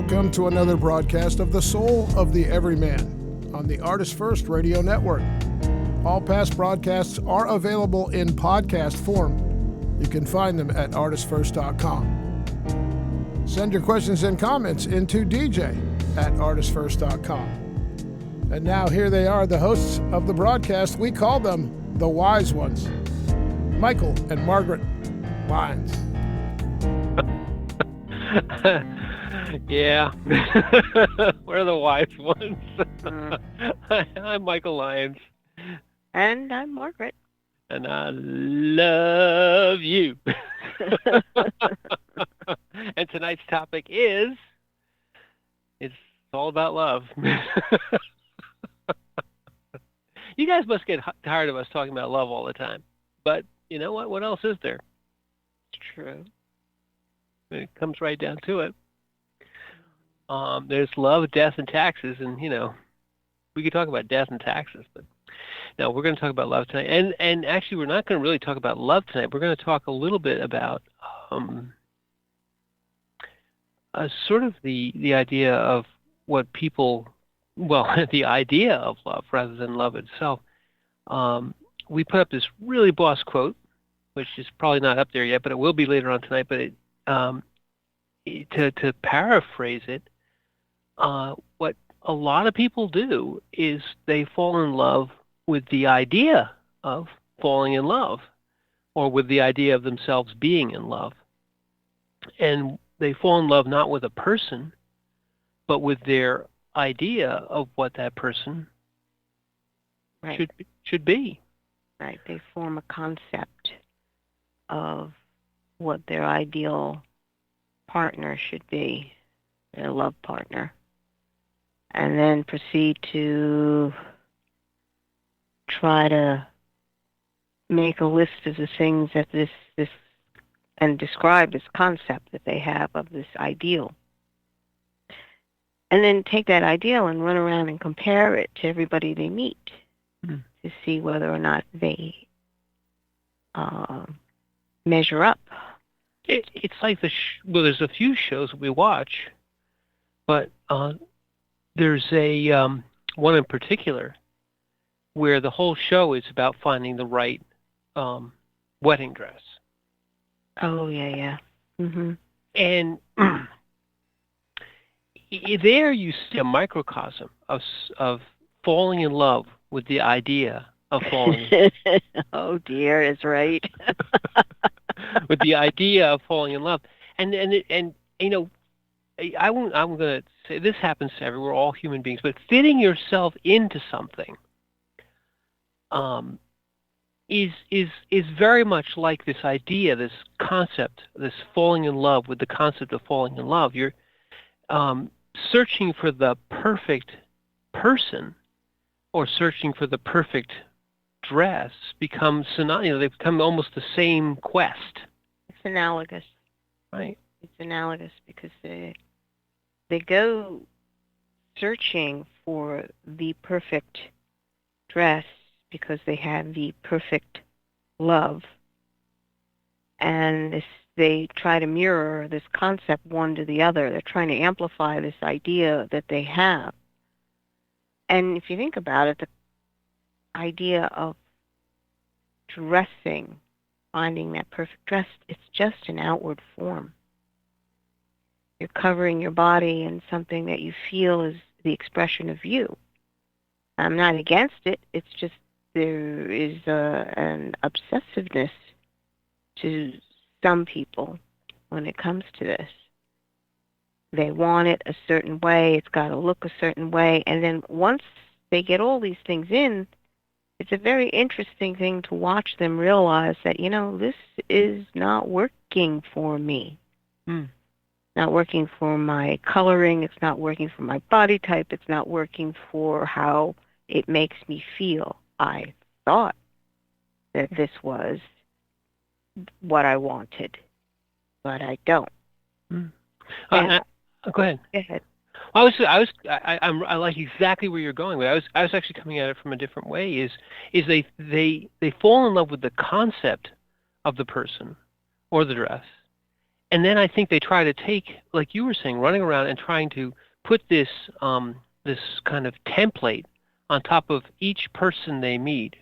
Welcome to another broadcast of The Soul of the Everyman on the ArtistFirst Radio Network. All past broadcasts are available in podcast form. You can find them at ArtistFirst.com. Send your questions and comments into DJ at ArtistFirst.com. And now here they are, the hosts of the broadcast. We call them the Wise Ones, Michael and Margaret Lyons. Yeah, we're the wise ones. I'm Michael Lyons. And I'm Margaret. And I love you. And tonight's topic is, it's all about love. You guys must get tired of us talking about love all the time. But you know what? What else is there? It's true. It comes right down to it. There's love, death, and taxes, and we could talk about death and taxes, but no, we're going to talk about love tonight. And actually, we're not going to really talk about love tonight. We're going to talk a little bit about sort of the idea of what people, the idea of love rather than love itself. We put up this really boss quote, which is probably not up there yet, but it will be later on tonight. But to paraphrase it, what a lot of people do is they fall in love with the idea of falling in love, or with the idea of themselves being in love. And they fall in love not with a person, but with their idea of what that person should be. Right. They form a concept of what their ideal partner should be, their love partner, and then proceed to try to make a list of the things that this and describe this concept that they have of this ideal. And then take that ideal and run around and compare it to everybody they meet to see whether or not they measure up. It's like there's a few shows we watch, but there's a one in particular where the whole show is about finding the right wedding dress. Oh, yeah. Mm-hmm. And there you see a microcosm of falling in love with the idea of falling in love. Oh, dear, is right. With the idea of falling in love. And I'm going to say this happens to everyone, we're all human beings, but fitting yourself into something is very much like this idea, this concept, this falling in love with the concept of falling in love. You're searching for the perfect person or searching for the perfect dress becomes synonymous. They become almost the same quest. It's analogous. Right. It's analogous because they go searching for the perfect dress because they have the perfect love. And they try to mirror this concept one to the other. They're trying to amplify this idea that they have. And if you think about it, the idea of dressing, finding that perfect dress, it's just an outward form. You're covering your body in something that you feel is the expression of you. I'm not against it. It's just there is an obsessiveness to some people when it comes to this. They want it a certain way. It's got to look a certain way. And then once they get all these things in, it's a very interesting thing to watch them realize that, this is not working for me. Not working for my coloring. It's not working for my body type. It's not working for how it makes me feel. I thought that this was what I wanted, but I don't. Go ahead. Go ahead. I like exactly where you're going, but I was actually coming at it from a different way. Is they fall in love with the concept of the person or the dress, and then I think they try to take, like you were saying, running around and trying to put this this kind of template on top of each person they meet.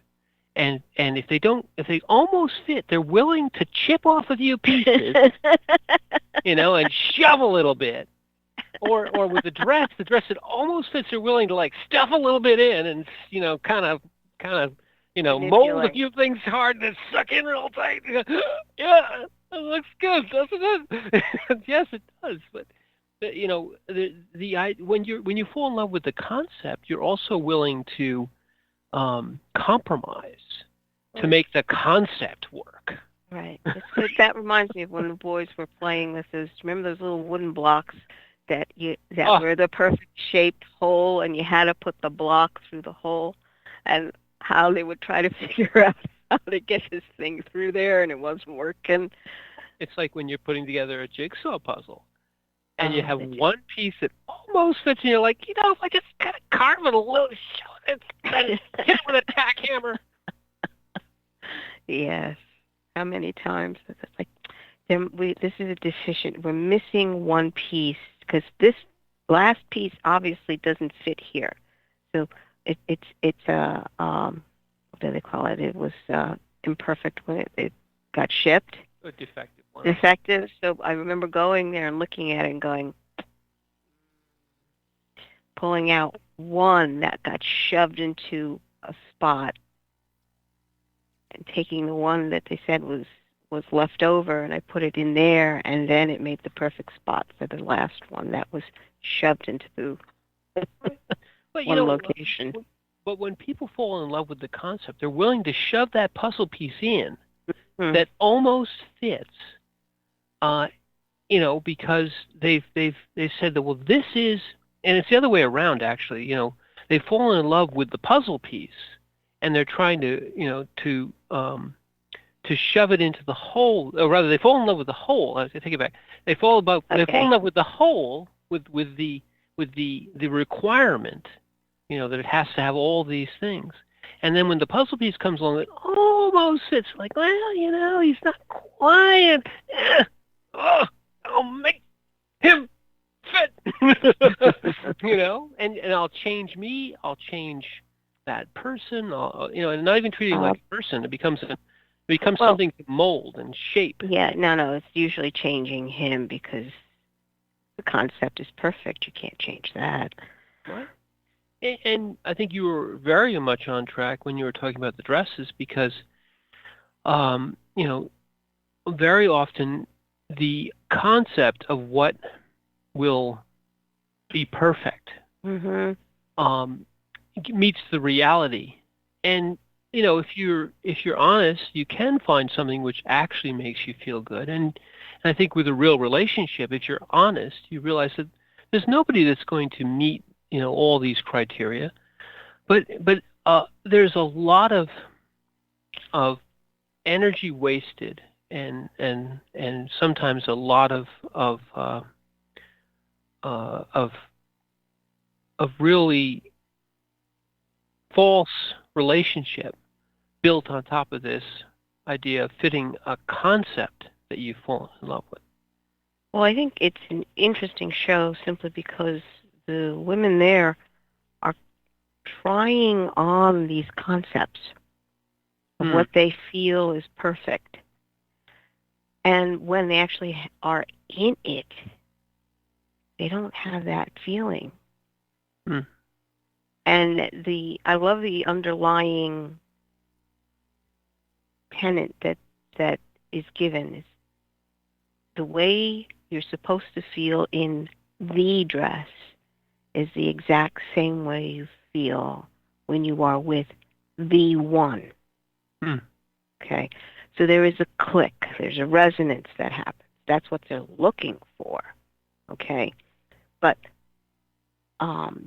And if they almost fit, they're willing to chip off a few pieces, and shove a little bit. Or with the dress that almost fits, they're willing to like stuff a little bit in and kind of mold a few things hard and suck in real tight. Yeah, that looks good, doesn't it? Yes, it does. But when you fall in love with the concept, you're also willing to compromise to make the concept work. Right. That reminds me of when the boys were playing with those. Remember those little wooden blocks that were the perfect shaped hole, and you had to put the block through the hole, and how they would try to figure out how to get this thing through there, and it wasn't working. It's like when you're putting together a jigsaw puzzle, and you have one piece that almost fits, and you're like, if I just kind of carve it a little, then hit it with a tack hammer. Yes. How many times? It's like, this is a deficient. We're missing one piece because this last piece obviously doesn't fit here. So it's what do they call it? It was imperfect when it got shipped. A defective one. Defective. So I remember going there and looking at it and going, pulling out one that got shoved into a spot, and taking the one that they said was left over, and I put it in there, and then it made the perfect spot for the last one that was shoved into the one location. But when people fall in love with the concept, they're willing to shove that puzzle piece in that almost fits, because they've said that, well, this is, and it's the other way around actually. They've fallen in love with the puzzle piece, and they're trying to shove it into the hole, or rather, they fall in love with the hole. I take it back. They fall in love with the hole, with the requirement, that it has to have all these things. And then when the puzzle piece comes along, it almost fits. Like, well, he's not quite. I'll make him fit. And I'll change me. I'll change that person. And not even treating like a person. It becomes something to mold and shape. Yeah, no, it's usually changing him because the concept is perfect. You can't change that. Right. And I think you were very much on track when you were talking about the dresses because, very often the concept of what will be perfect meets the reality. And if you're honest, you can find something which actually makes you feel good. And I think with a real relationship, if you're honest, you realize that there's nobody that's going to meet all these criteria, but there's a lot of energy wasted and sometimes a lot of really false relationship built on top of this idea of fitting a concept that you fall in love with. Well, I think it's an interesting show simply because the women there are trying on these concepts of what they feel is perfect. And when they actually are in it, they don't have that feeling. And I love the underlying tenet that is given is the way you're supposed to feel in the dress is the exact same way you feel when you are with the one. Okay? So there is a click. There's a resonance that happens. That's what they're looking for. Okay? But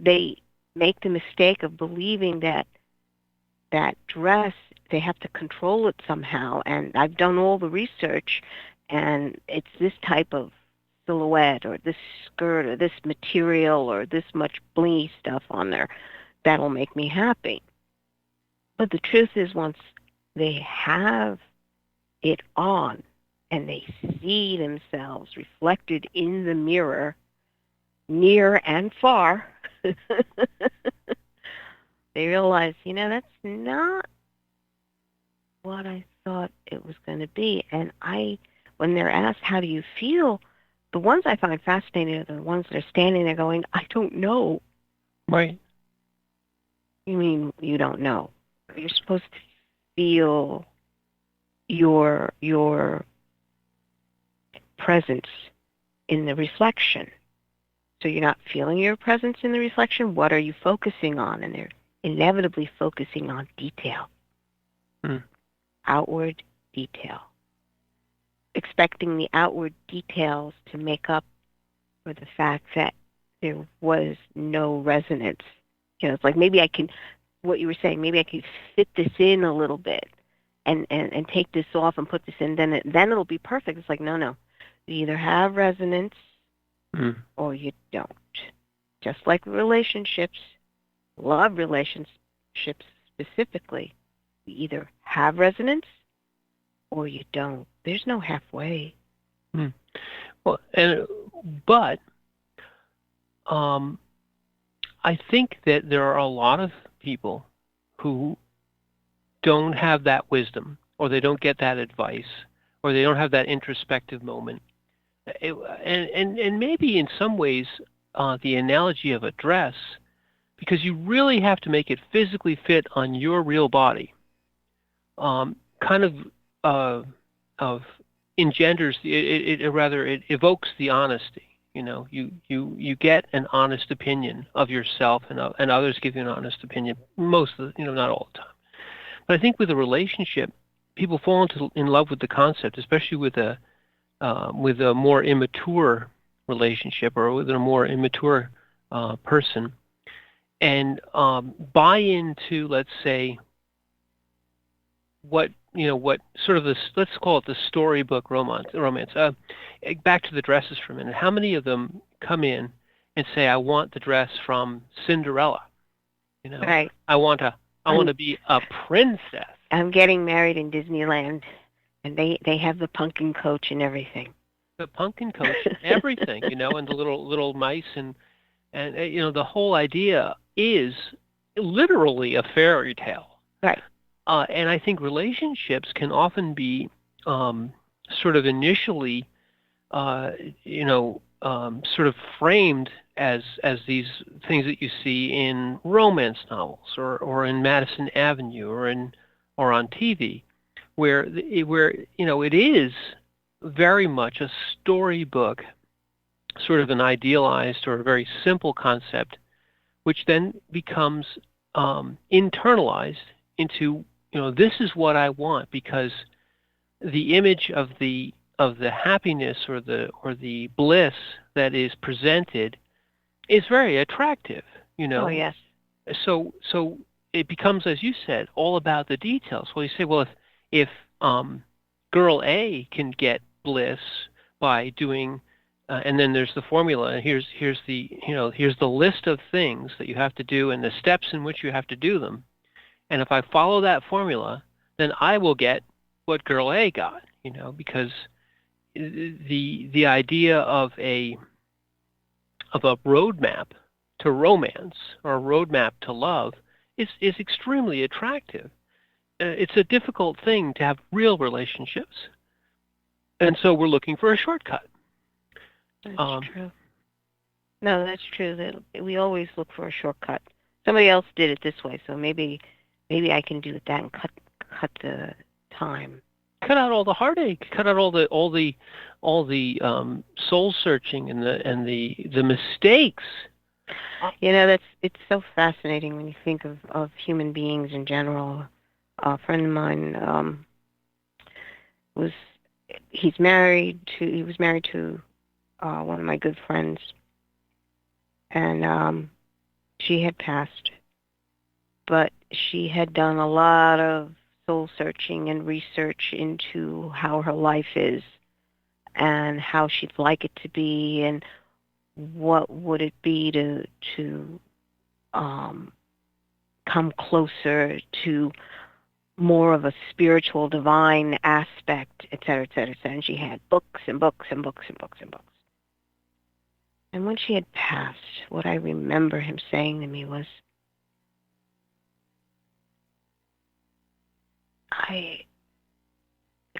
they make the mistake of believing that dress, they have to control it somehow. And I've done all the research, and it's this type of silhouette or this skirt or this material or this much blingy stuff on there that'll make me happy. But the truth is once they have it on and they see themselves reflected in the mirror, near and far, they realize, that's not what I thought it was going to be. And when they're asked, how do you feel? The ones I find fascinating are the ones that are standing there going, I don't know. Right. You mean you don't know? You're supposed to feel your presence in the reflection. So you're not feeling your presence in the reflection. What are you focusing on? And they're inevitably focusing on detail. Outward detail. Expecting the outward details to make up for the fact that there was no resonance. It's like maybe I can, what you were saying, maybe I can fit this in a little bit and take this off and put this in, then it'll be perfect. It's like, no. You either have resonance or you don't. Just like relationships, love relationships specifically, you either have resonance or you don't. There's no halfway. Well, but I think that there are a lot of people who don't have that wisdom, or they don't get that advice, or they don't have that introspective moment. And maybe in some ways, the analogy of a dress, because you really have to make it physically fit on your real body, kind of engenders it evokes the honesty. You get an honest opinion of yourself, and others give you an honest opinion. Most of the, not all the time. But I think with a relationship, people fall in love with the concept, especially with a more immature relationship or with a more immature person, and buy into, let's say, what sort of this, let's call it the storybook romance. Back to the dresses for a minute. How many of them come in and say, I want the dress from Cinderella? Right. I want to be a princess. I'm getting married in Disneyland, and they have the pumpkin coach and everything. The pumpkin coach and everything, and the little mice, and the whole idea is literally a fairy tale. Right. And I think relationships can often be sort of initially, sort of framed as these things that you see in romance novels or in Madison Avenue or on TV, where it is very much a storybook, sort of an idealized or a very simple concept, which then becomes internalized into, this is what I want, because the image of the happiness or the bliss that is presented is very attractive. Oh, yes. So it becomes, as you said, all about the details. Well, you say, well, if girl A can get bliss by doing, and then there's the formula, and here's the list of things that you have to do and the steps in which you have to do them. And if I follow that formula, then I will get what girl A got, because the idea of a roadmap to romance or a roadmap to love is extremely attractive. It's a difficult thing to have real relationships, and so we're looking for a shortcut. That's true. No, that's true. That we always look for a shortcut. Somebody else did it this way, so maybe I can do that and cut the time. Cut out all the heartache. Cut out all the soul searching and the mistakes. It's so fascinating when you think of human beings in general. A friend of mine was married to one of my good friends, and she had passed, but she had done a lot of soul searching and research into how her life is and how she'd like it to be and what would it be to come closer to more of a spiritual, divine aspect, et cetera, et cetera, et cetera. And she had books and books and books and books and books. And when she had passed, what I remember him saying to me was, I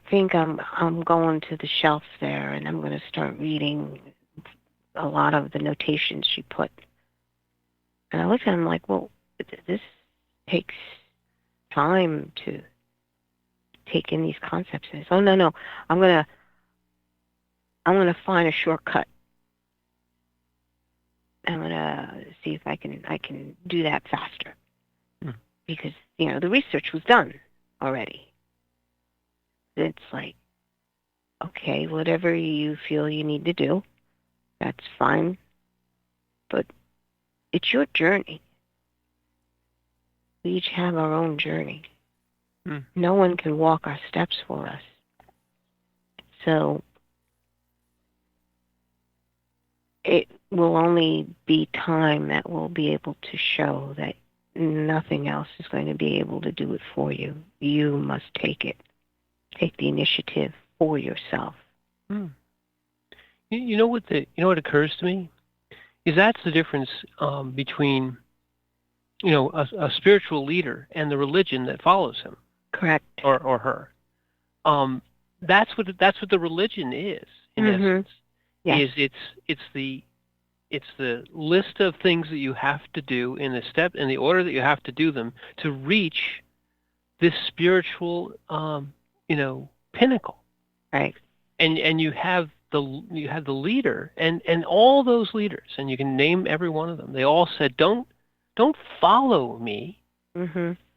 think I'm going to the shelf there, and I'm going to start reading a lot of the notations she put. And I looked at him like, well, this takes time to take in these concepts. And he said, oh, no, I'm gonna find a shortcut. I'm gonna see if I can do that faster, because the research was done already. It's like, okay, whatever you feel you need to do, that's fine, but it's your journey. We each have our own journey. No one can walk our steps for us. So it will only be time that will be able to show that nothing else is going to be able to do it for you. You must take it. Take the initiative for yourself. You know what occurs to me is that's the difference between a spiritual leader and the religion that follows him. Correct. Or her. That's what the religion is in essence. Yes. It's the list of things that you have to do in the order that you have to do them to reach this spiritual pinnacle. Right. And you have the leader and all those leaders, and you can name every one of them. They all said, don't follow me,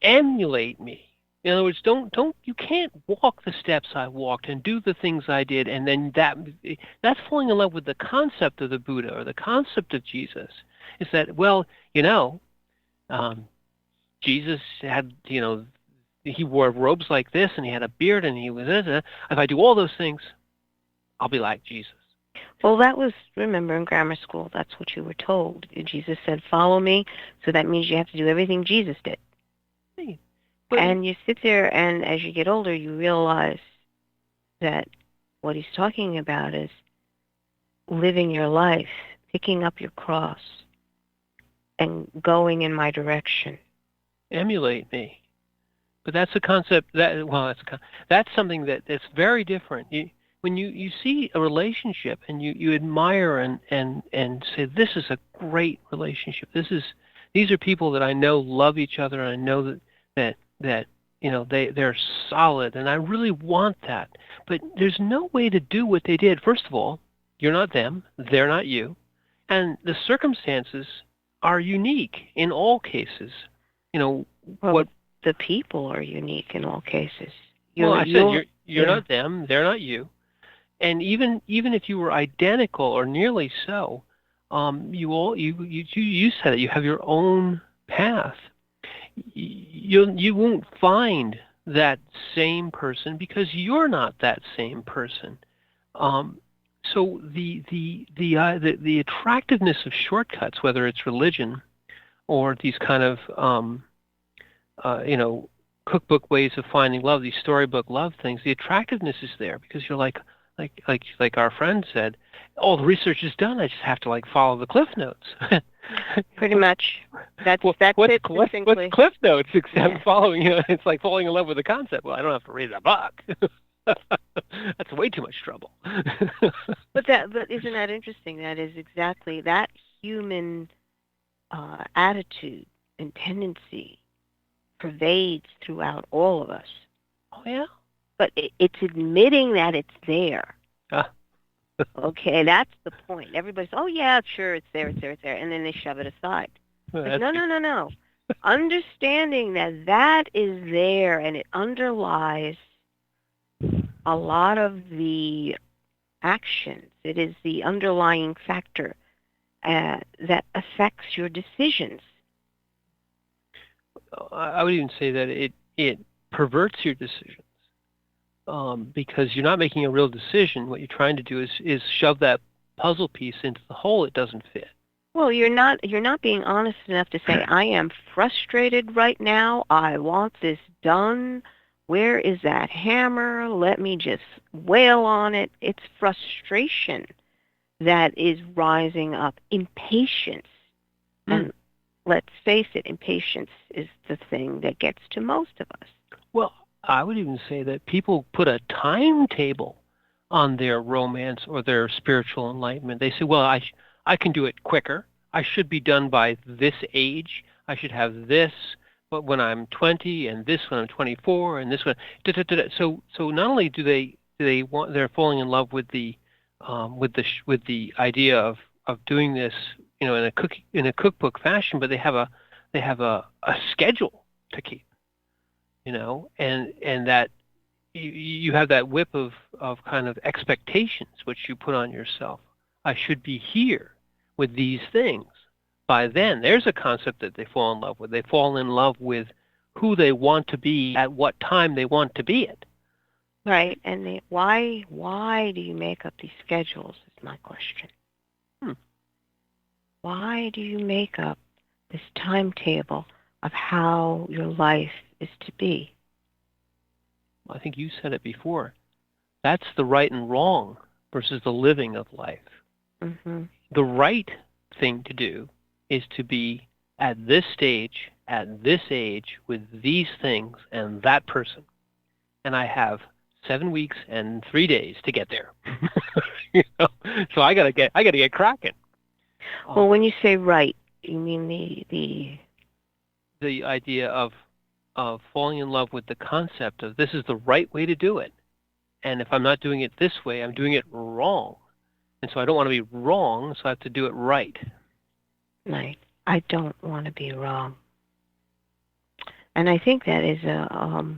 emulate me. In other words, you can't walk the steps I walked and do the things I did, and then that's falling in love with the concept of the Buddha or the concept of Jesus. Is that, well, Jesus had, he wore robes like this, and he had a beard, and he was if I do all those things, I'll be like Jesus. Well, that was, remember, in grammar school, that's what you were told. Jesus said, follow me, so that means you have to do everything Jesus did. And you sit there, and as you get older, you realize that what he's talking about is living your life, picking up your cross, and going in my direction. Emulate me. But that's a concept that's something that's very different. When you see a relationship and you admire and say, this is a great relationship. These are people that I know love each other, and I know that they're solid, and I really want that. But there's no way to do what they did. First of all, you're not them, they're not you, and the circumstances are unique in all cases. The people are unique in all cases. You're not them, they're not you, and even if you were identical or nearly so, you said it. You have your own path. You won't find that same person because you're not that same person. So the attractiveness of shortcuts, whether it's religion or these kind of cookbook ways of finding love, these storybook love things, the attractiveness is there because you're like our friend said, the research is done. I just have to follow the Cliff Notes. Pretty much. That's what's Cliff Notes except following? It's like falling in love with the concept. Well, I don't have to read a book. That's way too much trouble. But isn't that interesting? That is exactly that human attitude and tendency pervades throughout all of us. Oh yeah. But it's admitting that it's there. Okay, that's the point. Everybody's, oh yeah, sure, it's there, and then they shove it aside. No. Understanding that is there, and it underlies a lot of the actions. It is the underlying factor that affects your decisions. I would even say that it perverts your decisions. Because you're not making a real decision. What you're trying to do is shove that puzzle piece into the hole it doesn't fit. Well, you're not being honest enough to say, I am frustrated right now. I want this done. Where is that hammer? Let me just wail on it. It's frustration that is rising up. Impatience. And let's face it, impatience is the thing that gets to most of us. Well, I would even say that people put a timetable on their romance or their spiritual enlightenment. They say, well, I can do it quicker. I should be done by this age. I should have this but when I'm 20 and this when I'm 24 and this one. So not only do they want, they're falling in love with the idea of doing this, you know, in a cookbook fashion, but they have a schedule to keep, you know, and that you have that whip of kind of expectations which you put on yourself. I should be here with these things by then. There's a concept that they fall in love with. They fall in love with who they want to be at what time they want to be it. Right, and why do you make up these schedules is my question. Why do you make up this timetable of how your life is to be? I think you said it before. That's the right and wrong versus the living of life. Mm-hmm. The right thing to do is to be at this stage, at this age, with these things and that person. And I have 7 weeks and 3 days to get there. You know? So I gotta get cracking. Well, when you say right, you mean the idea of falling in love with the concept of this is the right way to do it. And if I'm not doing it this way, I'm doing it wrong. And so I don't want to be wrong, so I have to do it right. Right. I don't want to be wrong. And I think that is a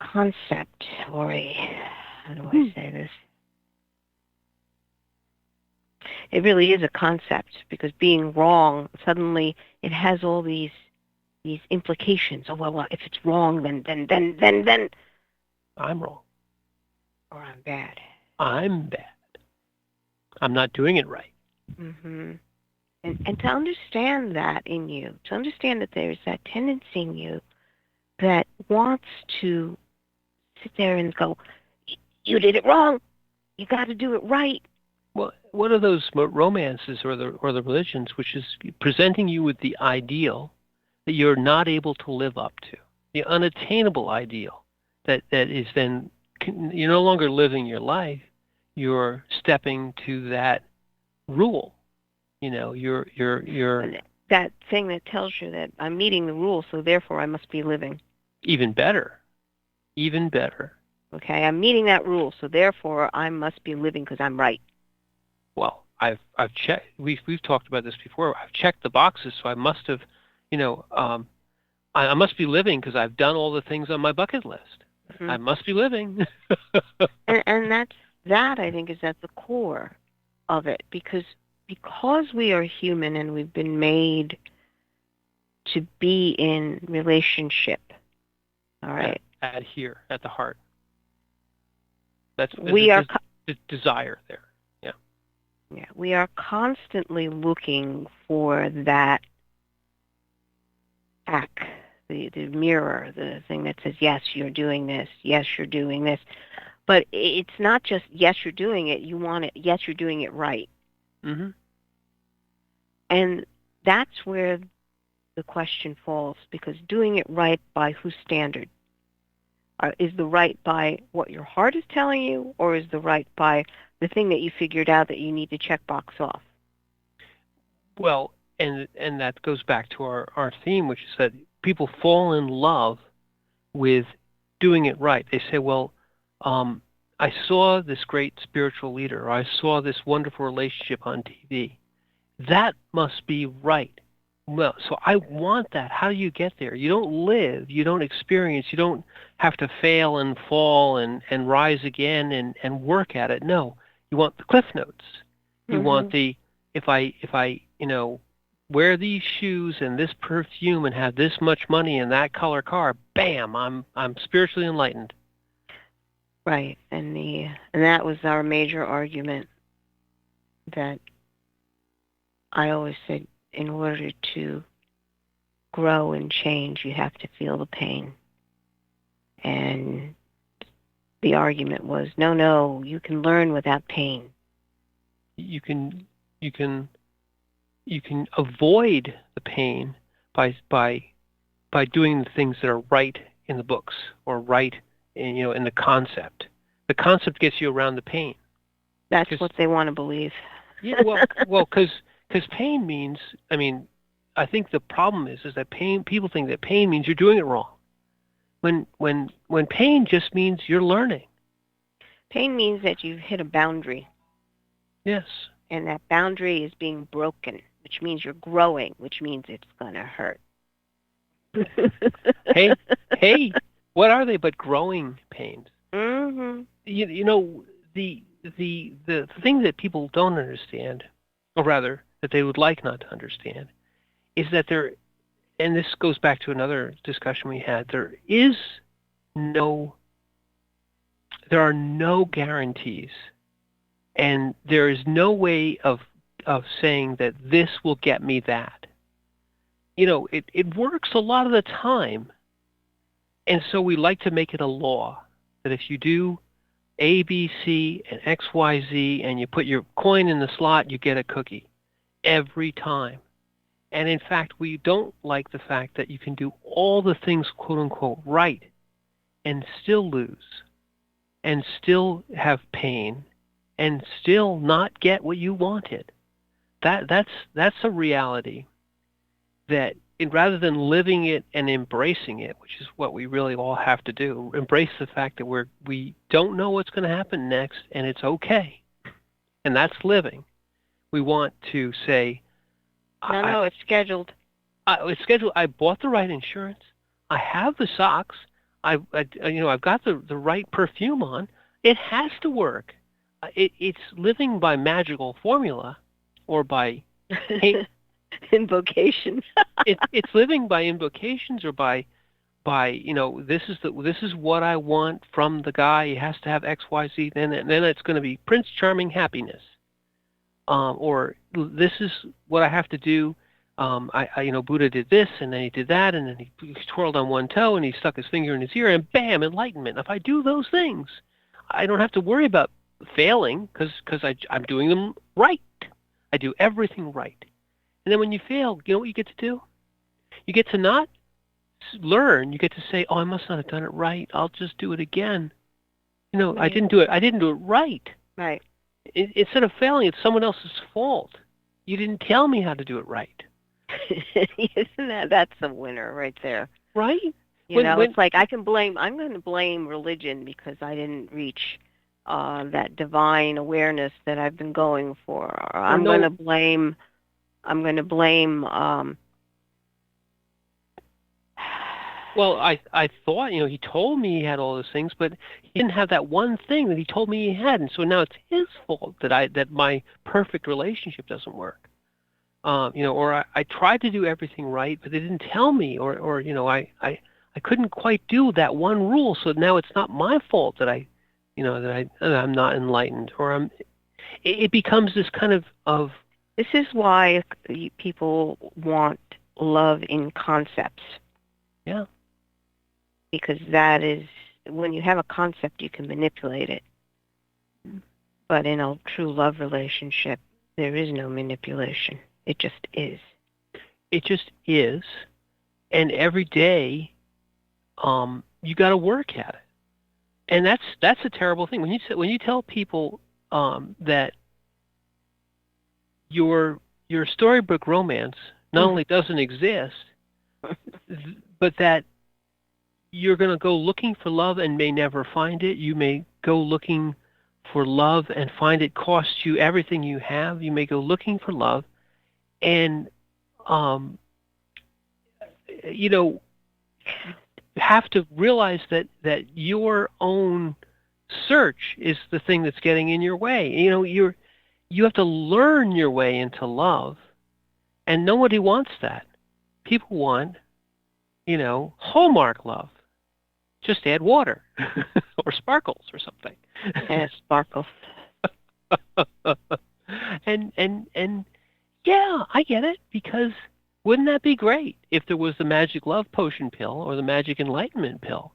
concept, or how do I say this? It really is a concept, because being wrong, suddenly it has all these implications. Oh, well, if it's wrong, then I'm wrong. Or I'm bad. I'm bad. I'm not doing it right. Mm-hmm. And to understand that in you, to understand that there's that tendency in you that wants to sit there and go, you did it wrong. You got to do it right. Well, what are those romances or the religions which is presenting you with the ideal that you're not able to live up to, the unattainable ideal that is then you're no longer living your life, you're stepping to that rule. You know, you're that thing that tells you that I'm meeting the rule, so therefore I must be living. Even better. Okay, I'm meeting that rule, so therefore I must be living because I'm right. Well, I've checked. We've talked about this before. I've checked the boxes, so I must have, you know, I must be living because I've done all the things on my bucket list. Mm-hmm. I must be living. and that I think is at the core of it, because we are human and we've been made to be in relationship. All right. At here, at the heart. That's the desire there. Yeah. Yeah. We are constantly looking for that act, the mirror, the thing that says, yes, you're doing this. Yes, you're doing this. But it's not just, yes, you're doing it. You want it. Yes, you're doing it right. Mm-hmm. And that's where the question falls, because doing it right by whose standard? Is the right by what your heart is telling you, or is the right by the thing that you figured out that you need to check box off? Well, and that goes back to our theme, which is that people fall in love with doing it right. They say, well, I saw this great spiritual leader, or I saw this wonderful relationship on TV. That must be right. Well, so I want that. How do you get there? You don't live, you don't experience, you don't have to fail and fall and rise again and work at it. No, you want the cliff notes. You Mm-hmm. want the, if I you know, wear these shoes and this perfume and have this much money and that color car, bam, I'm spiritually enlightened. Right, and that was our major argument, that I always said, in order to grow and change, you have to feel the pain. And the argument was, no, you can learn without pain. You can avoid the pain by doing the things that are right in the books or right in the concept. The concept gets you around the pain. That's what they want to believe. Yeah, well, because pain means. I mean, I think the problem is that pain. People think that pain means you're doing it wrong. When pain just means you're learning. Pain means that you've hit a boundary. Yes. And that boundary is being broken, which means you're growing, which means it's gonna hurt. hey, what are they but growing pains? Mm-hmm. You know, the thing that people don't understand, or rather that they would like not to understand, is that there, and this goes back to another discussion we had, there are no guarantees, and there is no way of saying that this will get me that. It works a lot of the time, and so we like to make it a law that if you do A, B, C, and X, Y, Z, and you put your coin in the slot, you get a cookie every time. And in fact, we don't like the fact that you can do all the things, quote unquote, right, and still lose, and still have pain, and still not get what you wanted. That's a reality that rather than living it and embracing it, which is what we really all have to do, embrace the fact that we don't know what's going to happen next, and it's okay, and that's living. We want to say, no, it's scheduled. It's scheduled. I bought the right insurance. I have the socks. I've got the right perfume on. It has to work. It's living by magical formula, or by invocation. It's living by invocations, or by this is what I want from the guy. He has to have X, Y, Z. Then it's going to be Prince Charming happiness. Or this is what I have to do. Buddha did this, and then he did that, and then he twirled on one toe, and he stuck his finger in his ear, and bam, enlightenment. If I do those things, I don't have to worry about failing because I'm doing them right. I do everything right. And then when you fail, you know what you get to do? You get to not learn. You get to say, "Oh, I must not have done it right. I'll just do it again." Right. I didn't do it right. Right. Instead of failing, it's someone else's fault. You didn't tell me how to do it right. Isn't that's a winner right there? Right? It's like I'm going to blame religion because I didn't reach that divine awareness that I've been going for. Or I'm going to blame Well, I thought, he told me he had all those things, but he didn't have that one thing that he told me he had, and so now it's his fault that my perfect relationship doesn't work. Or I tried to do everything right, but they didn't tell me, or I couldn't quite do that one rule, so now it's not my fault that I'm not enlightened, or it becomes this kind of. This is why people want love in concepts. Yeah. Because that is, when you have a concept, you can manipulate it. But in a true love relationship, there is no manipulation. It just is. It just is. And every day, you got to work at it. And that's a terrible thing. When you tell people that your storybook romance not only doesn't exist, but that you're going to go looking for love and may never find it. You may go looking for love and find it costs you everything you have. You may go looking for love and, have to realize that your own search is the thing that's getting in your way. You have to learn your way into love, and nobody wants that. People want, Hallmark love. Just add water or sparkles or something. Yeah, sparkles. and yeah, I get it, because Wouldn't that be great if there was the magic love potion pill or the magic enlightenment pill?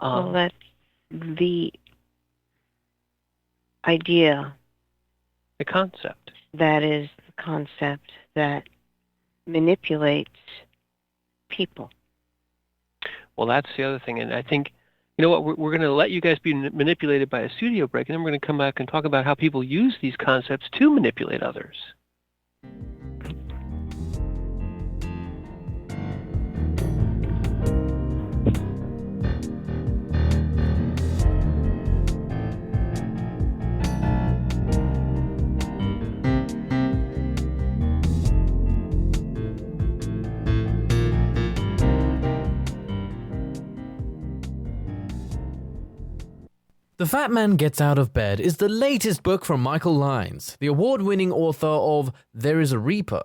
Well, that's the idea. The concept. That is the concept that manipulates people. Well, that's the other thing. And I think, you know what, we're going to let you guys be manipulated by a studio break, and then we're going to come back and talk about how people use these concepts to manipulate others. The Fat Man Gets Out of Bed is the latest book from Michael Lyons, the award-winning author of There is a Reaper.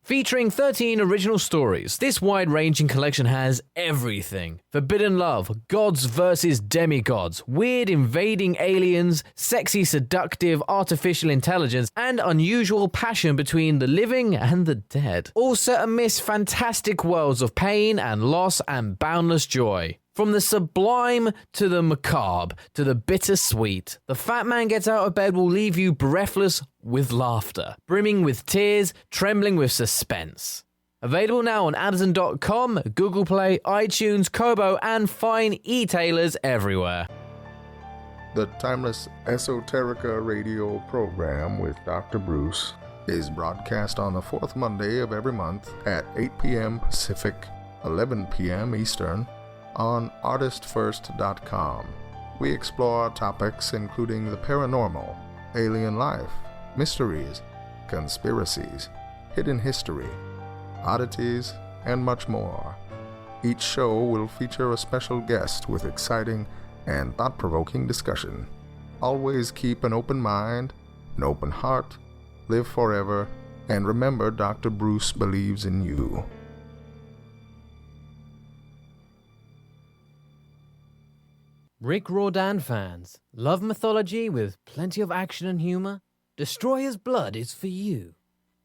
Featuring 13 original stories, this wide-ranging collection has everything. Forbidden love, gods versus demigods, weird invading aliens, sexy seductive artificial intelligence, and unusual passion between the living and the dead. All set amidst fantastic worlds of pain and loss and boundless joy. From the sublime to the macabre to the bittersweet, The Fat Man Gets Out of Bed will leave you breathless with laughter, brimming with tears, trembling with suspense. Available now on Amazon.com, Google Play, iTunes, Kobo, and fine e-tailers everywhere. The Timeless Esoterica radio program with Dr. Bruce is broadcast on the fourth Monday of every month at 8 p.m. Pacific, 11 p.m. Eastern, on ArtistFirst.com. We explore topics including the paranormal, alien life, mysteries, conspiracies, hidden history, oddities, and much more. Each show will feature a special guest with exciting and thought-provoking discussion. Always keep an open mind, an open heart, live forever, and remember Dr. Bruce believes in you. Rick Riordan fans, love mythology with plenty of action and humor? Destroyer's Blood is for you.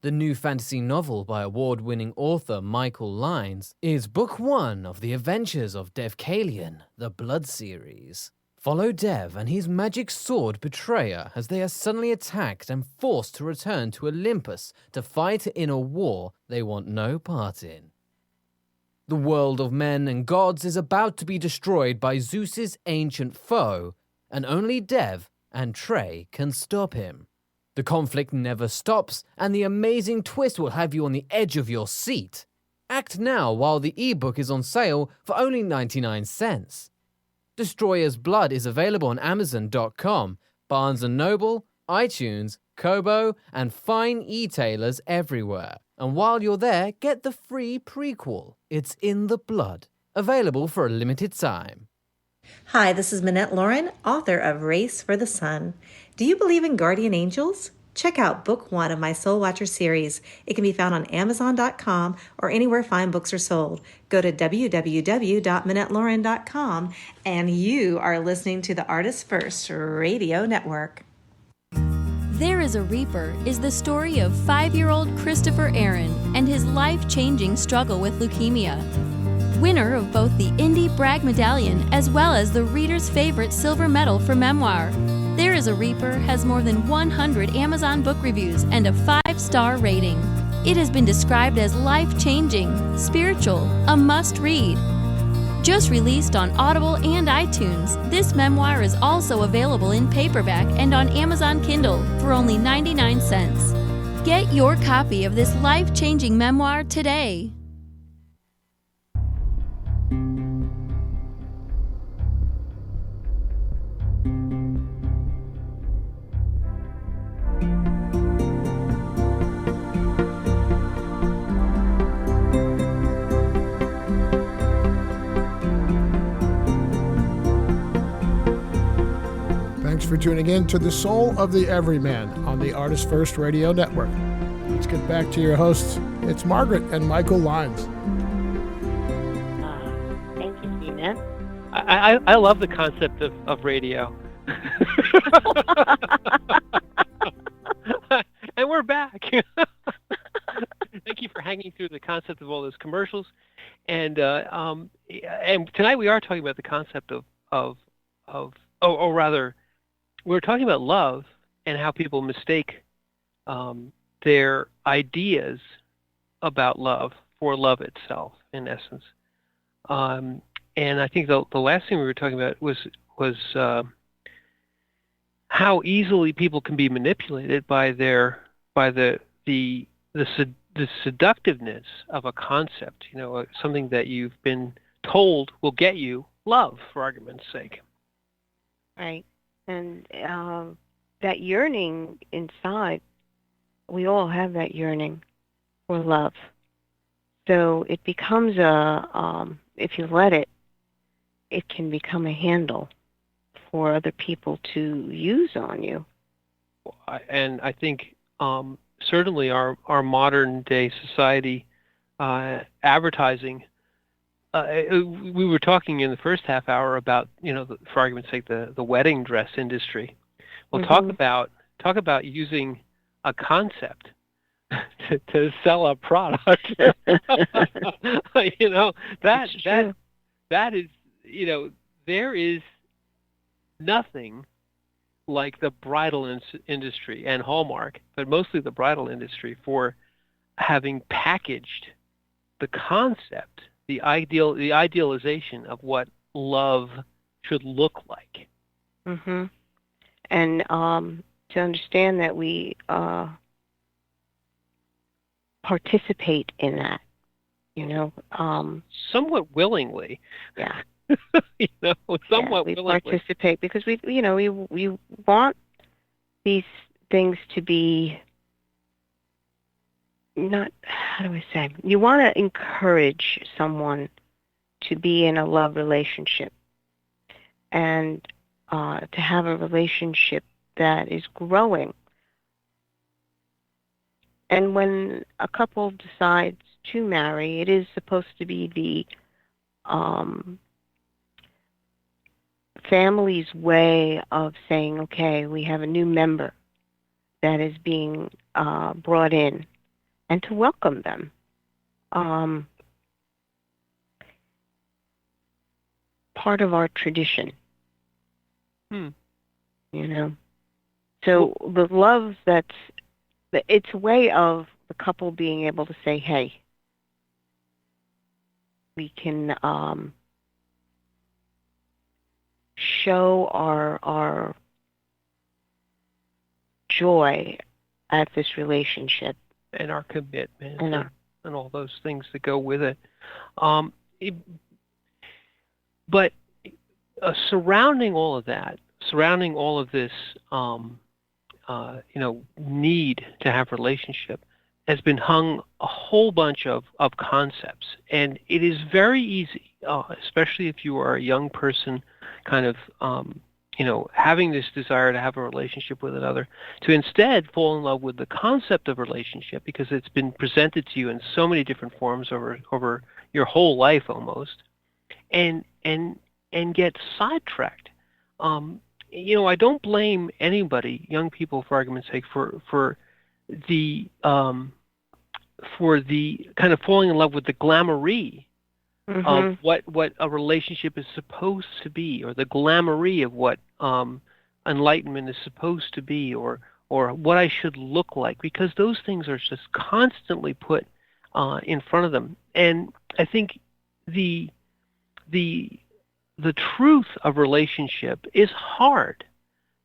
The new fantasy novel by award-winning author Michael Lyons is book one of the adventures of Dev Kalian, the Blood series. Follow Dev and his magic sword Betrayer as they are suddenly attacked and forced to return to Olympus to fight in a war they want no part in. The world of men and gods is about to be destroyed by Zeus's ancient foe, and only Dev and Trey can stop him. The conflict never stops, and the amazing twist will have you on the edge of your seat. Act now while the ebook is on sale for only 99 cents. Destroyer's Blood is available on Amazon.com, Barnes & Noble, iTunes, Kobo, and fine e-tailers everywhere. And while you're there, get the free prequel, It's in the Blood, available for a limited time. Hi, this is Minette Lauren, author of Race for the Sun. Do you believe in guardian angels? Check out book one of my Soul Watcher series. It can be found on Amazon.com or anywhere fine books are sold. Go to www.minettelauren.com, and you are listening to the ArtistFirst Radio Network. There is a Reaper is the story of 5-year-old Christopher Aaron and his life-changing struggle with leukemia. Winner of both the Indie Bragg Medallion as well as the reader's favorite silver medal for memoir, There is a Reaper has more than 100 Amazon book reviews and a 5-star rating. It has been described as life-changing, spiritual, a must-read. Just released on Audible and iTunes, this memoir is also available in paperback and on Amazon Kindle for only 99 cents. Get your copy of this life-changing memoir today. Thanks for tuning in to The Soul of the Everyman on the ArtistFirst Radio Network. Let's get back to your hosts. It's Margaret and Michael Lyons. Thank you, Tina. I love the concept of radio. And we're back. Thank you for hanging through the concept of all those commercials, and tonight we are talking about the concept or rather, we're talking about love and how people mistake their ideas about love for love itself, in essence. And I think the last thing we were talking about was how easily people can be manipulated by the seductiveness of a concept. Something that you've been told will get you love, for argument's sake. Right. And that yearning inside, we all have that yearning for love. So it becomes if you let it, it can become a handle for other people to use on you. And I think certainly our modern day society, advertising, we were talking in the first half hour about, for argument's sake, the wedding dress industry. Well, talk about using a concept to sell a product. That is, there is nothing like the bridal industry and Hallmark, but mostly the bridal industry, for having packaged the concept, the idealization of what love should look like. Mm-hmm. And to understand that we participate in that, somewhat willingly. Yeah. Somewhat we willingly. Participate because we want these things to be not, how do I say? You want to encourage someone to be in a love relationship and to have a relationship that is growing. And when a couple decides to marry, it is supposed to be the family's way of saying, okay, we have a new member that is being brought in, and to welcome them. Part of our tradition. So the love it's a way of the couple being able to say, hey, we can show our joy at this relationship. And our commitment and all those things that go with it. But surrounding all of that, surrounding all of this, need to have relationship, has been hung a whole bunch of concepts. And it is very easy, especially if you are a young person kind of, having this desire to have a relationship with another, to instead fall in love with the concept of relationship because it's been presented to you in so many different forms over your whole life almost, and get sidetracked. I don't blame anybody, young people, for argument's sake, for the kind of falling in love with the glamoury of what a relationship is supposed to be, or the glamoury of what enlightenment is supposed to be, or what I should look like, because those things are just constantly put in front of them. And I think the truth of relationship is hard.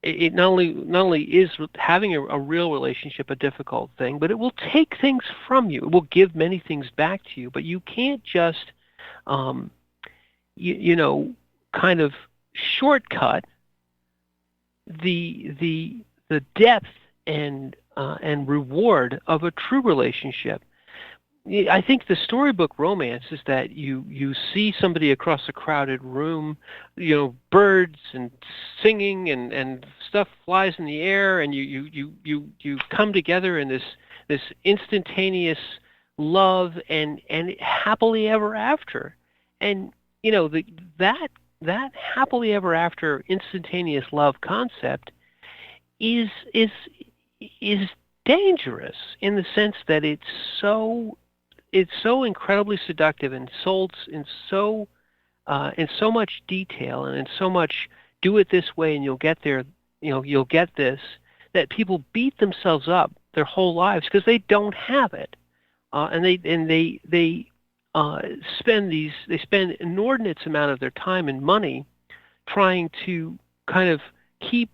It not only is having a real relationship a difficult thing, but it will take things from you. It will give many things back to you. But you can't just, kind of shortcut the depth and reward of a true relationship. I think the storybook romance is that you see somebody across a crowded room, birds and singing and stuff flies in the air, and you come together in this instantaneous love and happily ever after. And that happily ever after instantaneous love concept is dangerous in the sense that it's so it's so incredibly seductive and sold in so much detail and in so much do it this way and you'll get there, you'll get this, that people beat themselves up their whole lives because they don't have it, and they spend inordinate amount of their time and money trying to kind of keep,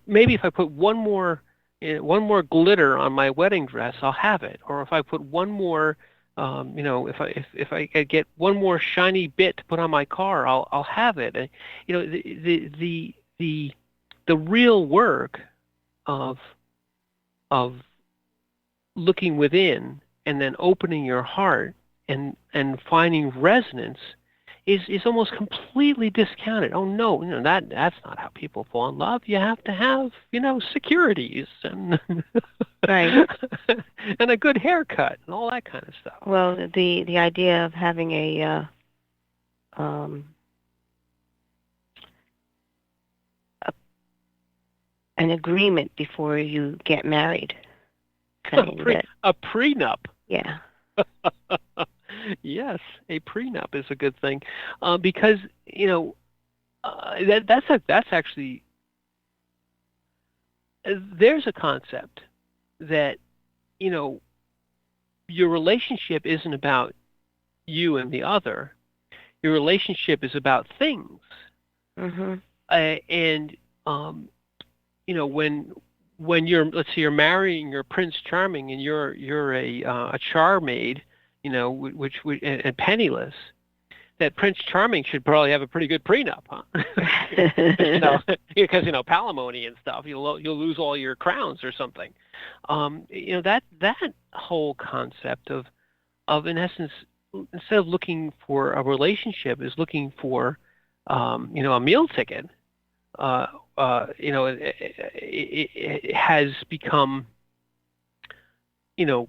maybe if I put one more glitter on my wedding dress, I'll have it. Or if I put one more, if I get one more shiny bit to put on my car, I'll have it. And, the real work of looking within and then opening your heart and finding resonance is almost completely discounted. Oh no, that's not how people fall in love. You have to have, securities and Right. and a good haircut and all that kind of stuff. Well, the idea of having an agreement before you get married. A prenup. Yeah. Yes, a prenup is a good thing, because that's actually, there's a concept that your relationship isn't about you and the other. Your relationship is about things. Mm-hmm. And when let's say you're marrying your Prince Charming and you're a charmaid, and penniless, that Prince Charming should probably have a pretty good prenup, huh? Because palimony and stuff, you'll lose all your crowns or something. That whole concept of in essence, instead of looking for a relationship, is looking for a meal ticket. It has become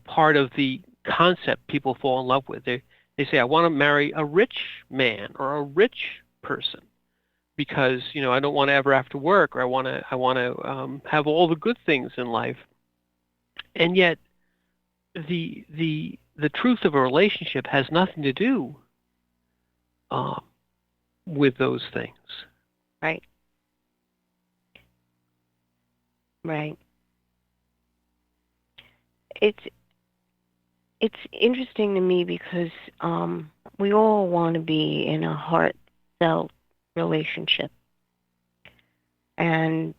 part of the concept people fall in love with. They say, I want to marry a rich man or a rich person because I don't want to ever have to work, or I want to have all the good things in life. And yet the truth of a relationship has nothing to do with those things. Right. Right. It's interesting to me because we all want to be in a heartfelt relationship, and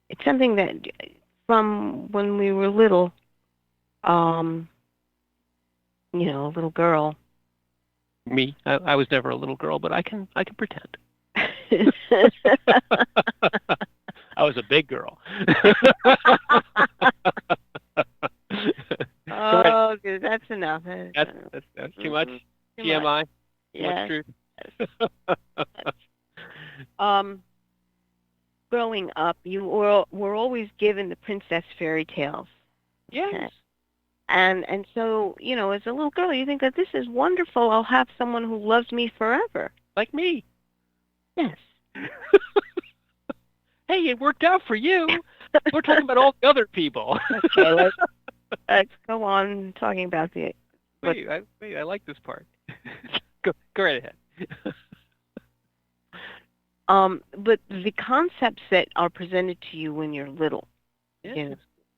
it's something that from when we were little, a little girl. Me, I was never a little girl, but I can pretend. I was a big girl. Oh, dude, that's enough. That's too much. TMI. Yeah. Much truth. Growing up, you were always given the princess fairy tales. Yes. Okay? And so, as a little girl, you think that this is wonderful. I'll have someone who loves me forever. Like me. Yes. Hey, it worked out for you. We're talking about all the other people. Okay, let's go on talking about the... Wait, I like this part. Go right ahead. But the concepts that are presented to you when you're little, Yes.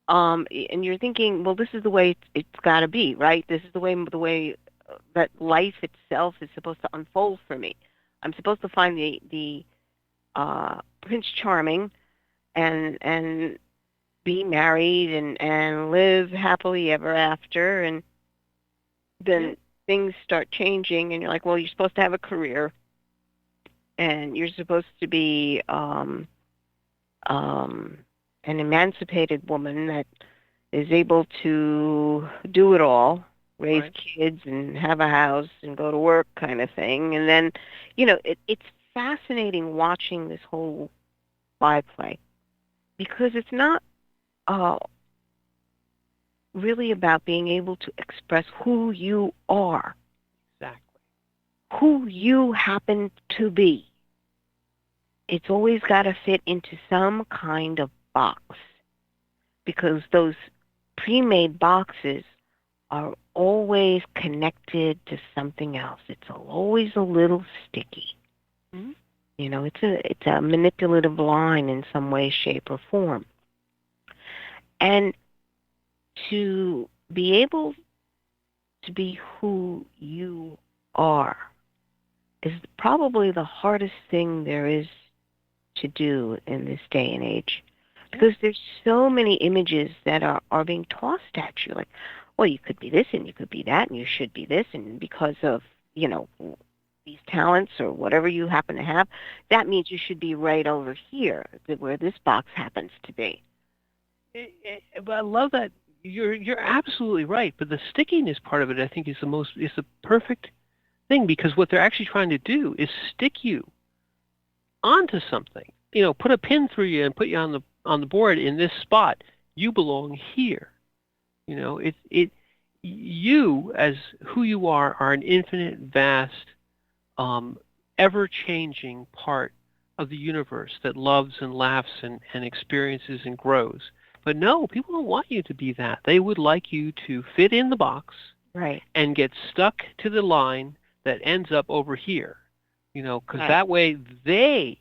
and you're thinking, well, this is the way it's got to be, right? This is the way that life itself is supposed to unfold for me. I'm supposed to find the Prince Charming and be married and live happily ever after, and then things start changing, and you're like, well, you're supposed to have a career, and you're supposed to be an emancipated woman that is able to do it all, raise kids and have a house and go to work kind of thing. And then, it's fascinating watching this whole byplay because it's not really about being able to express who you are. Exactly. Who you happen to be. It's always got to fit into some kind of box because those pre-made boxes are always connected to something else. It's always a little sticky. Mhm. You know, it's a manipulative line in some way, shape, or form. And to be able to be who you are is probably the hardest thing there is to do in this day and age. Because there's so many images that are being tossed at you. Like, well, you could be this and you could be that and you should be this. And because of, you know, these talents or whatever you happen to have, that means you should be right over here where this box happens to be. But I love that. You're absolutely right. But the stickiness part of it, I think, is the perfect thing, because what they're actually trying to do is stick you onto something. You know, put a pin through you and put you on the board in this spot. You belong here. You know, you as who you are an infinite, vast, ever-changing part of the universe that loves and laughs and experiences and grows. But no, people don't want you to be that. They would like you to fit in the box, right, and get stuck to the line that ends up over here. You know, because right. that way they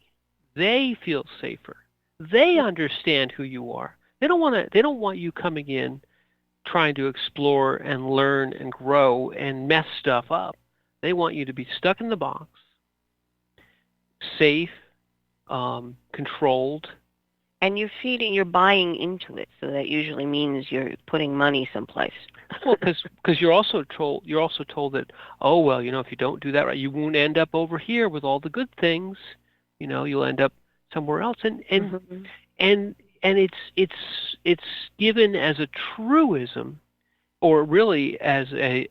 feel safer. They understand who you are. They don't want you coming in trying to explore and learn and grow and mess stuff up. They want you to be stuck in the box, safe, controlled. And you're buying into it, so that usually means you're putting money someplace. Well, because you're also told that, oh well, you know, if you don't do that right, you won't end up over here with all the good things. You know, you'll end up somewhere else, and it's given as a truism, or really as a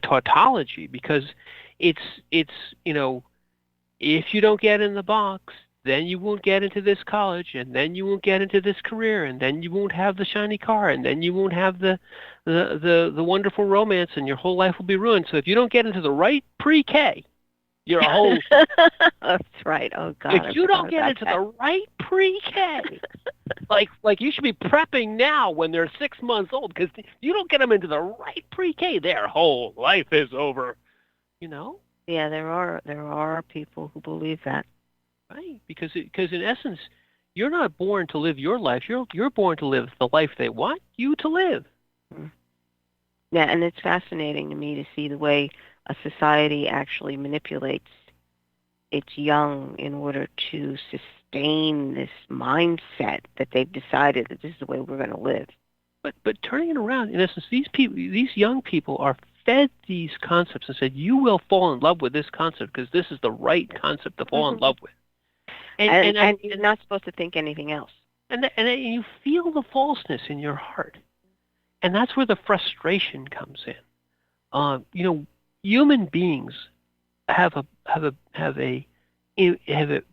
tautology, because it's you know, if you don't get in the box, then you won't get into this college, and then you won't get into this career, and then you won't have the shiny car, and then you won't have the wonderful romance, and your whole life will be ruined. So if you don't get into the right pre-K, your whole That's right. Oh God. if you don't get into the right pre-K, like you should be prepping now when they're 6 months old, because if you don't get them into the right pre-K, their whole life is over. You know? Yeah, there are people who believe that. Right, because in essence, you're not born to live your life. You're born to live the life they want you to live. Yeah, and it's fascinating to me to see the way a society actually manipulates its young in order to sustain this mindset that they've decided that this is the way we're going to live. But turning it around, in essence, these young people are fed these concepts and said, you will fall in love with this concept because this is the right concept to fall in love with. And you're not supposed to think anything else. And you feel the falseness in your heart, and that's where the frustration comes in. You know, human beings have a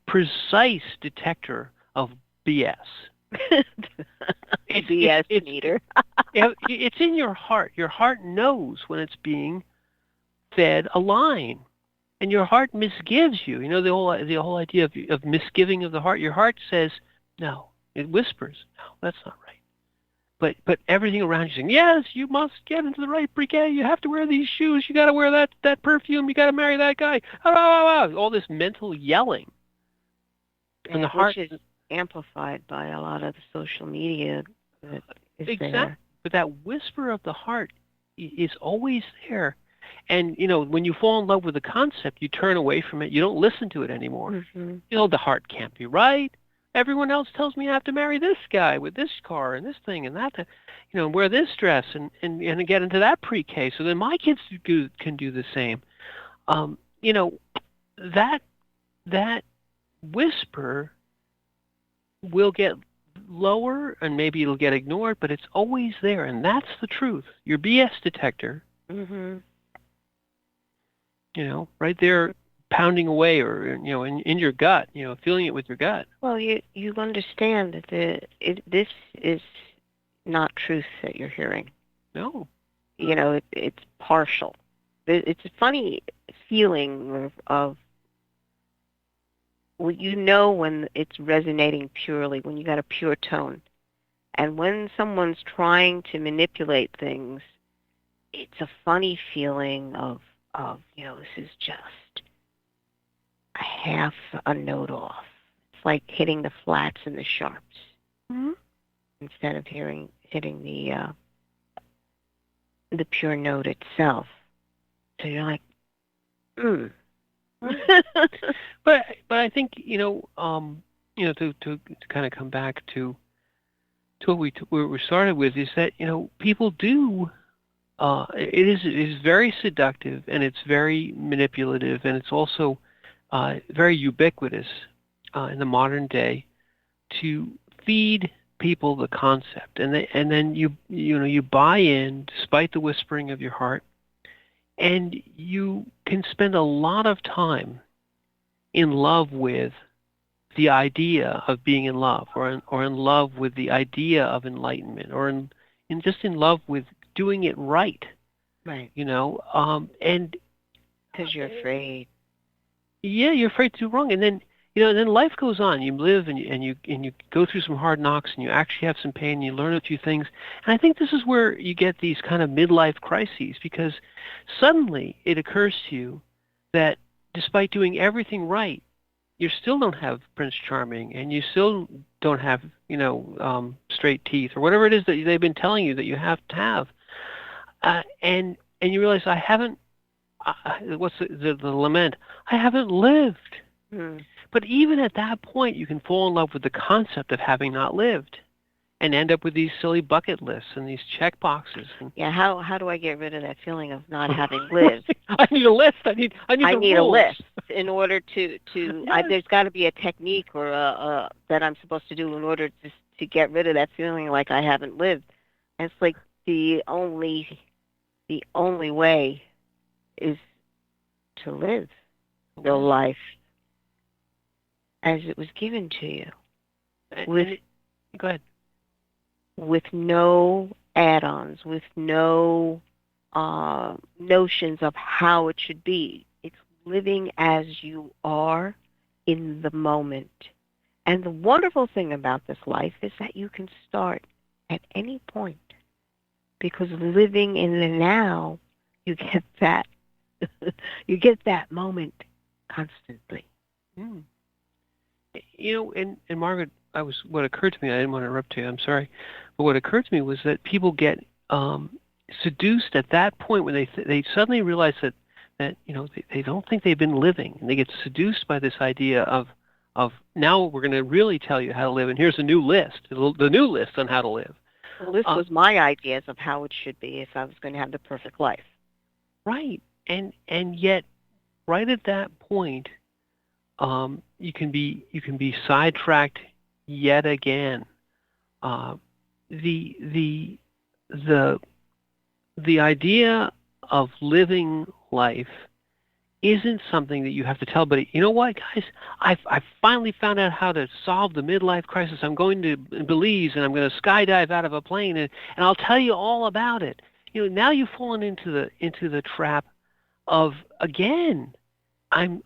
precise detector of BS. BS meter. It's in your heart. Your heart knows when it's being fed a line. And your heart misgives you. You know, the whole idea of misgiving of the heart. Your heart says, no. It whispers, no, that's not right. But everything around you saying, yes, you must get into the right pre-K. You have to wear these shoes. You got to wear that perfume. You got to marry that guy. All this mental yelling. And the heart is amplified by a lot of the social media that is exactly there. But that whisper of the heart is always there. And, you know, when you fall in love with a concept, you turn away from it. You don't listen to it anymore. Mm-hmm. You know, the heart can't be right. Everyone else tells me I have to marry this guy with this car and this thing and that, you know, wear this dress and get into that pre-K. So then my kids can do the same. You know, that whisper will get lower and maybe it'll get ignored, but it's always there. And that's the truth. Your BS detector. Mm-hmm. You know, right there pounding away, or, you know, in your gut, you know, feeling it with your gut. Well, you understand that this is not truth that you're hearing. No. You know, it's partial. It's a funny feeling of well, you know when it's resonating purely, when you got a pure tone. And when someone's trying to manipulate things, it's a funny feeling of this is just a half a note off. It's like hitting the flats and the sharps instead of hitting the pure note itself. So you're like, But I think to kind of come back to where we started with is that people do. It is very seductive, and it's very manipulative, and it's also very ubiquitous in the modern day to feed people the concept, and then you buy in despite the whispering of your heart, and you can spend a lot of time in love with the idea of being in love, or in love with the idea of enlightenment, or just in love with doing it right. right. And Because you're afraid. yeah, you're afraid to do wrong, and then then life goes on. You live, and you go through some hard knocks, and you actually have some pain, and you learn a few things. And I think this is where you get these kind of midlife crises, because suddenly it occurs to you that despite doing everything right, you still don't have Prince Charming, and you still don't have straight teeth, or whatever it is that they've been telling you that you have to have. And you realize, I haven't. What's the lament? I haven't lived. But even at that point, you can fall in love with the concept of having not lived, and end up with these silly bucket lists and these check boxes. Yeah. How do I get rid of that feeling of not having lived? I need a list. I need the need rules. a list in order to Yes. there's got to be a technique or that I'm supposed to do in order to get rid of that feeling like I haven't lived. And it's like the only way is to live the life as it was given to you, Go ahead. with no add-ons, with no notions of how it should be. It's living as you are in the moment. And the wonderful thing about this life is that you can start at any point, because living in the now, you get that moment constantly. And Margaret, what occurred to me, I didn't want to interrupt you, I'm sorry, but what occurred to me was that people get seduced at that point when they suddenly realize that they don't think they've been living, and they get seduced by this idea of now we're going to really tell you how to live, and here's a new list, the new list on how to live. Well, this was my ideas of how it should be if I was going to have the perfect life. Right, and yet, right at that point, you can be sidetracked yet again. The idea of living life isn't something that you have to tell anybody. You know what, guys? I finally found out how to solve the midlife crisis. I'm going to Belize, and I'm going to skydive out of a plane, and I'll tell you all about it. Now you've fallen into the trap of, again, I'm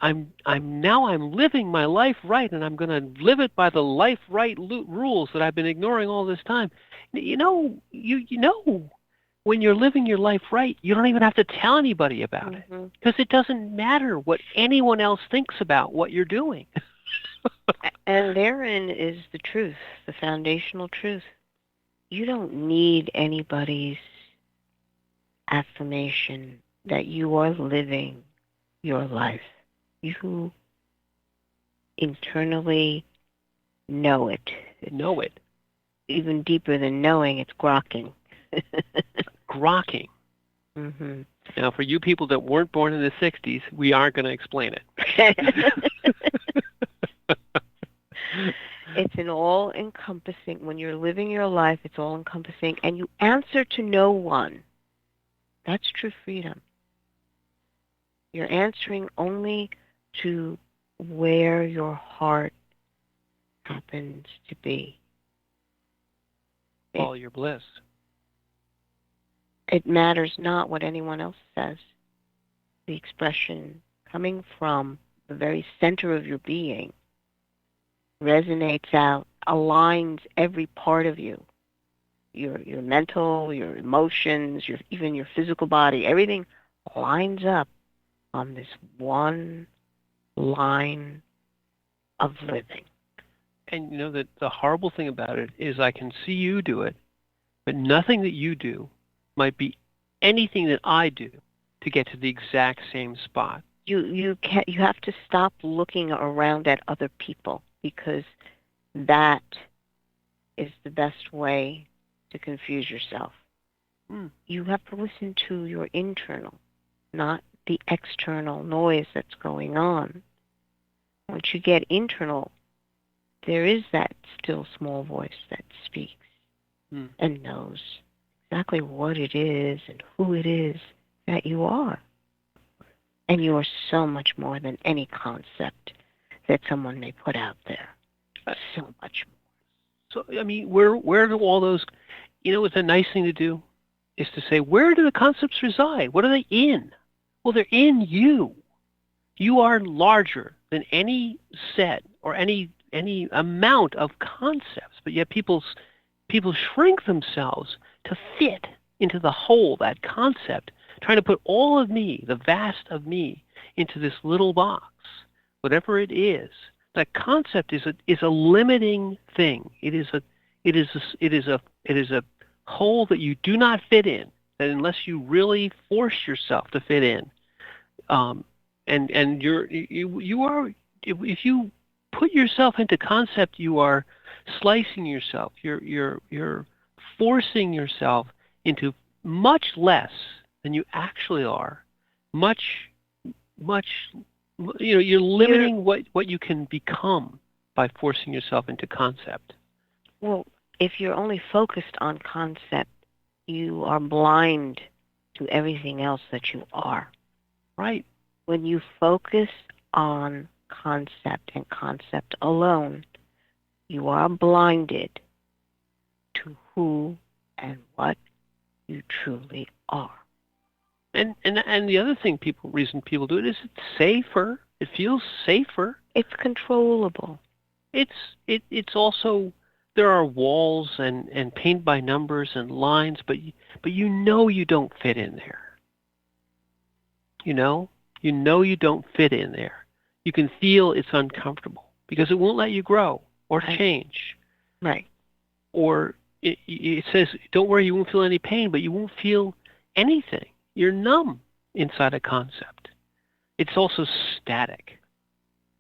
living my life right, and I'm going to live it by the life right rules that I've been ignoring all this time. When you're living your life right, you don't even have to tell anybody about it, because it doesn't matter what anyone else thinks about what you're doing. And therein is the truth, the foundational truth. You don't need anybody's affirmation that you are living your life. You internally know it. Know it. Even deeper than knowing, it's grokking. Grokking. Mm-hmm. Now, for you people that weren't born in the 60s, we aren't going to explain it. It's an all-encompassing, when you're living your life, it's all-encompassing, and you answer to no one. That's true freedom. You're answering only to where your heart happens to be. All your bliss. It matters not what anyone else says. The expression coming from the very center of your being resonates out, aligns every part of you your mental, your emotions, even your physical body, everything lines up on this one line of living. And you know that the horrible thing about it is I can see you do it, but nothing that you do might be anything that I do to get to the exact same spot. You have to stop looking around at other people, because that is the best way to confuse yourself. You have to listen to your internal, not the external noise that's going on. Once you get internal, there is that still small voice that speaks and knows exactly what it is and who it is that you are. And you are so much more than any concept that someone may put out there. So much more. So, I mean, where do all those, what's a nice thing to do is to say, where do the concepts reside? What are they in? Well, they're in you. You are larger than any set or any amount of concepts, but yet people shrink themselves to fit into the whole, that concept, trying to put all of me, the vast of me, into this little box, whatever it is. That concept is a limiting thing. It is a hole that you do not fit in, that unless you really force yourself to fit in, and you are, if you put yourself into concept, you are slicing yourself. You're forcing yourself into much less than you actually are. You're limiting what you can become by forcing yourself into concept. Well, if you're only focused on concept, you are blind to everything else that you are. Right. When you focus on concept and concept alone, you are blinded to who and what you truly are. And the other thing reason people do it is it's safer. It feels safer. It's controllable. It's also, there are walls and paint by numbers and lines, but you don't fit in there. You know you don't fit in there. You can feel it's uncomfortable because it won't let you grow or change. Right. Or it says, don't worry, you won't feel any pain, but you won't feel anything. You're numb inside a concept. It's also static.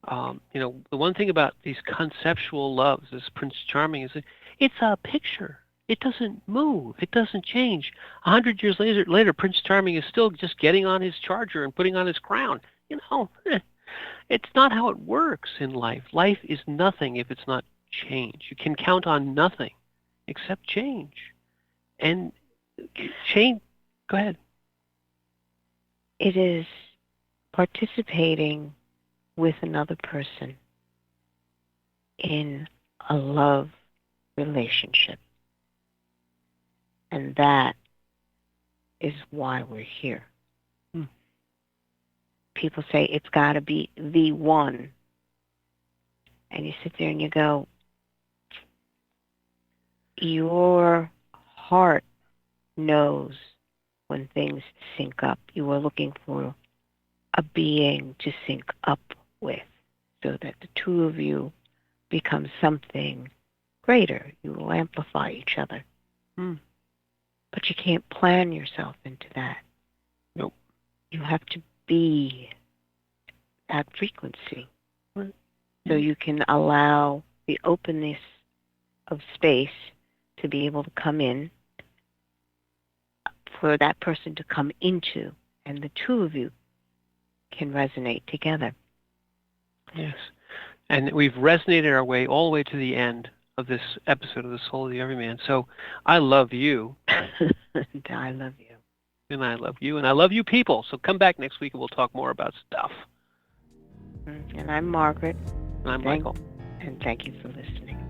The one thing about these conceptual loves, this Prince Charming, is that it's a picture. It doesn't move. It doesn't change. 100 years later, Prince Charming is still just getting on his charger and putting on his crown. It's not how it works in life. Life is nothing if it's not change. You can count on nothing except change. And change, go ahead. It is participating with another person in a love relationship. And that is why we're here. People say it's got to be the one. And you sit there and you go, your heart knows when things sync up. You are looking for a being to sync up with so that the two of you become something greater. You will amplify each other. But you can't plan yourself into that. Nope. You have to be that frequency. So you can allow the openness of space to be able to come in, for that person to come into, and the two of you can resonate together. Yes. And we've resonated our way all the way to the end of this episode of The Soul of the Everyman. So I love you. And I love you. And I love you. And I love you people. So come back next week and we'll talk more about stuff. And I'm Margaret. And I'm Michael. And thank you for listening.